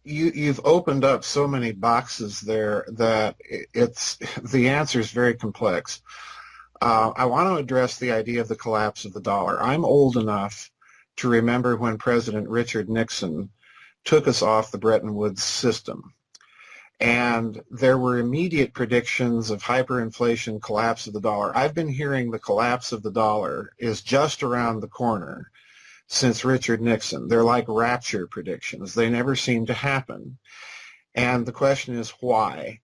you've opened up so many boxes there that it's the answer is very complex. I want to address the idea of the collapse of the dollar. I'm old enough to remember when President Richard Nixon took us off the Bretton Woods system. And there were immediate predictions of hyperinflation, collapse of the dollar. I've been hearing the collapse of the dollar is just around the corner since Richard Nixon. They're like rapture predictions. They never seem to happen. And the question is why?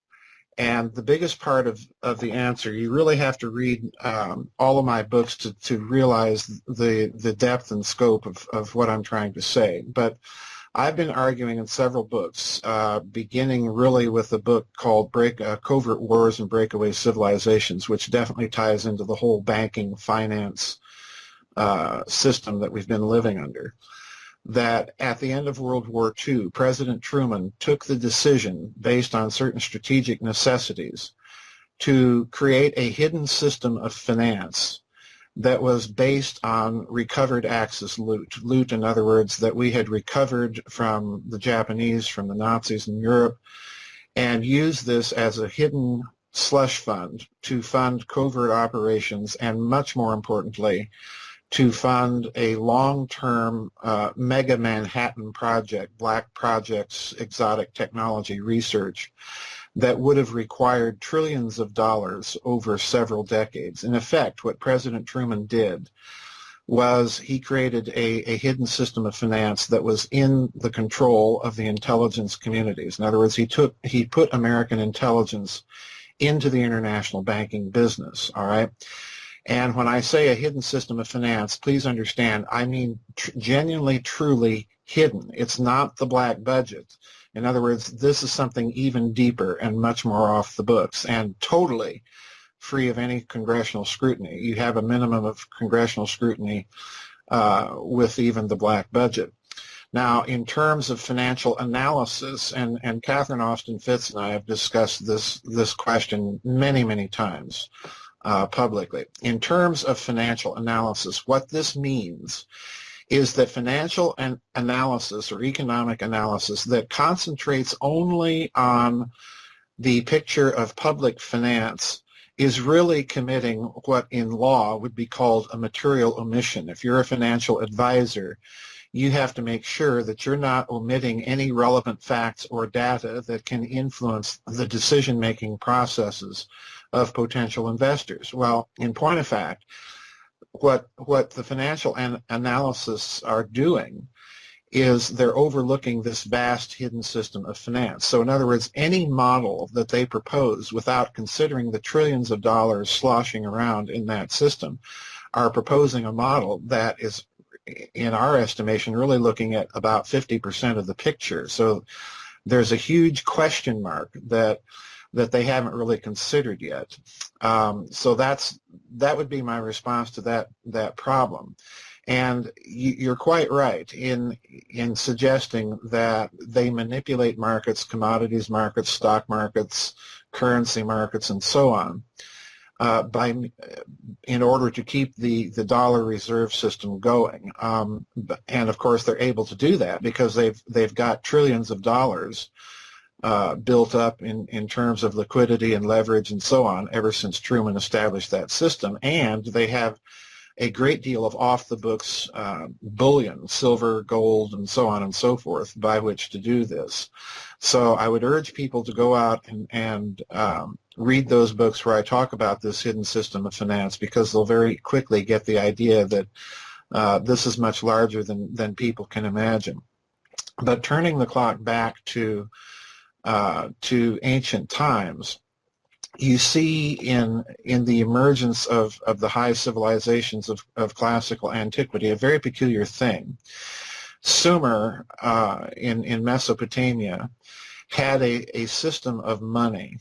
And the biggest part of the answer, you really have to read all of my books to realize the depth and scope of what I'm trying to say. But I've been arguing in several books, beginning really with a book called Covert Wars and Breakaway Civilizations, which definitely ties into the whole banking finance system that we've been living under, that at the end of World War II, President Truman took the decision, based on certain strategic necessities, to create a hidden system of finance that was based on recovered Axis loot. Loot, in other words, that we had recovered from the Japanese, from the Nazis in Europe, and used this as a hidden slush fund to fund covert operations and, much more importantly, to fund a long-term mega Manhattan project, black projects, exotic technology research that would have required trillions of dollars over several decades. In effect, what President Truman did was he created a hidden system of finance that was in the control of the intelligence communities. In other words, he put American intelligence into the international banking business, all right? And when I say a hidden system of finance, please understand, I mean genuinely, truly hidden. It's not the black budget. In other words, this is something even deeper and much more off the books and totally free of any congressional scrutiny. You have a minimum of congressional scrutiny with even the black budget. Now, in terms of financial analysis, and Catherine Austin Fitts and I have discussed this question many, many times publicly. In terms of financial analysis, what this means is that financial analysis or economic analysis that concentrates only on the picture of public finance is really committing what in law would be called a material omission. If you're a financial advisor, you have to make sure that you're not omitting any relevant facts or data that can influence the decision-making processes of potential investors. Well, in point of fact, what the financial analysis are doing is they're overlooking this vast hidden system of finance. So in other words, any model that they propose without considering the trillions of dollars sloshing around in that system are proposing a model that is, in our estimation, really looking at about 50% of the picture. So there's a huge question mark that they haven't really considered yet. So that would be my response to that problem. And you're quite right in suggesting that they manipulate markets, commodities markets, stock markets, currency markets, and so on, in order to keep the dollar reserve system going. And of course, they're able to do that because they've got trillions of dollars built up in terms of liquidity and leverage and so on ever since Truman established that system. And they have a great deal of off-the-books bullion, silver, gold, and so on and so forth, by which to do this. So I would urge people to go out and read those books where I talk about this hidden system of finance, because they'll very quickly get the idea that this is much larger than people can imagine. But turning the clock back to ancient times, you see in the emergence of the high civilizations of classical antiquity a very peculiar thing. Sumer in Mesopotamia had a system of money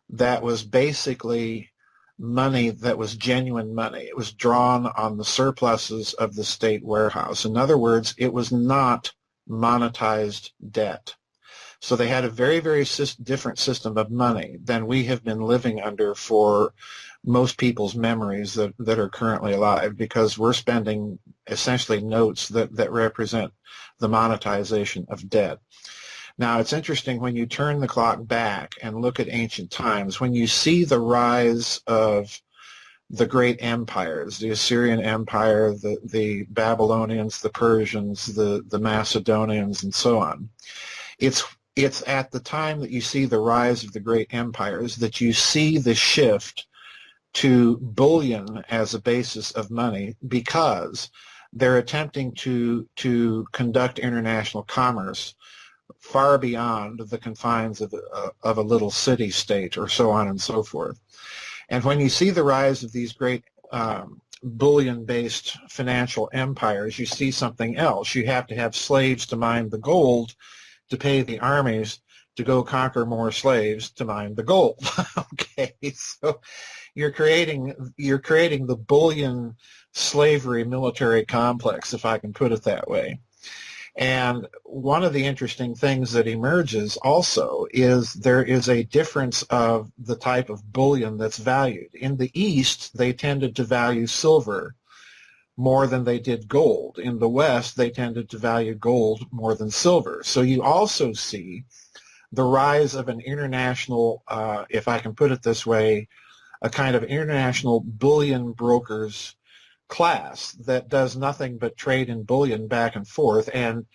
that was basically money that was genuine money. It was drawn on the surpluses of the state warehouse. In other words, it was not monetized debt. So they had a very, very different system of money than we have been living under for most people's memories that are currently alive, because we're spending essentially notes that represent the monetization of debt. Now, it's interesting when you turn the clock back and look at ancient times, when you see the rise of the great empires, the Assyrian Empire, the Babylonians, the Persians, the Macedonians, and so on. It's at the time that you see the rise of the great empires that you see the shift to bullion as a basis of money, because they're attempting to conduct international commerce far beyond the confines of a little city-state, or so on and so forth. And when you see the rise of these great bullion-based financial empires, you see something else. You have to have slaves to mine the gold to pay the armies to go conquer more slaves to mine the gold. Okay, so you're creating the bullion slavery military complex, if I can put it that way. And one of the interesting things that emerges also is there is a difference of the type of bullion that's valued. In the East, they tended to value silver more than they did gold. In the West, they tended to value gold more than silver. So you also see the rise of an international, if I can put it this way, a kind of international bullion brokers class that does nothing but trade in bullion back and forth. And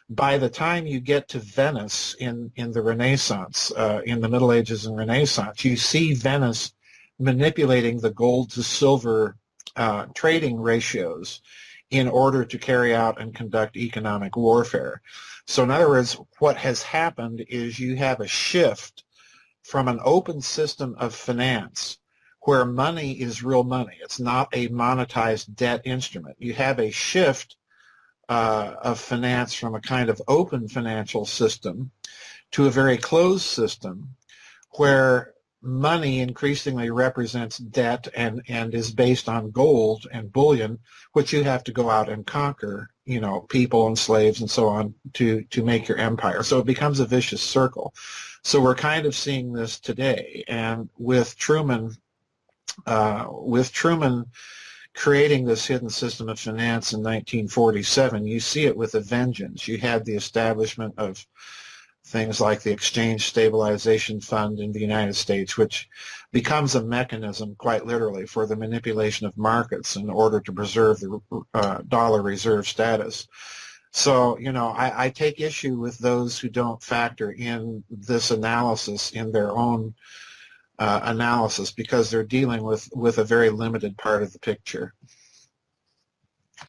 by the time you get to Venice in the Renaissance, in the Middle Ages and Renaissance, you see Venice manipulating the gold to silver trading ratios in order to carry out and conduct economic warfare. So in other words, what has happened is you have a shift from an open system of finance where money is real money. It's not a monetized debt instrument. You have a shift of finance from a kind of open financial system to a very closed system where money increasingly represents debt and is based on gold and bullion, which you have to go out and conquer, people and slaves and so on to make your empire. So it becomes a vicious circle. So we're kind of seeing this today. And with Truman creating this hidden system of finance in 1947, you see it with a vengeance. You had the establishment of things like the Exchange Stabilization Fund in the United States, which becomes a mechanism, quite literally, for the manipulation of markets in order to preserve the dollar reserve status. So, I take issue with those who don't factor in this analysis in their own analysis, because they're dealing with a very limited part of the picture.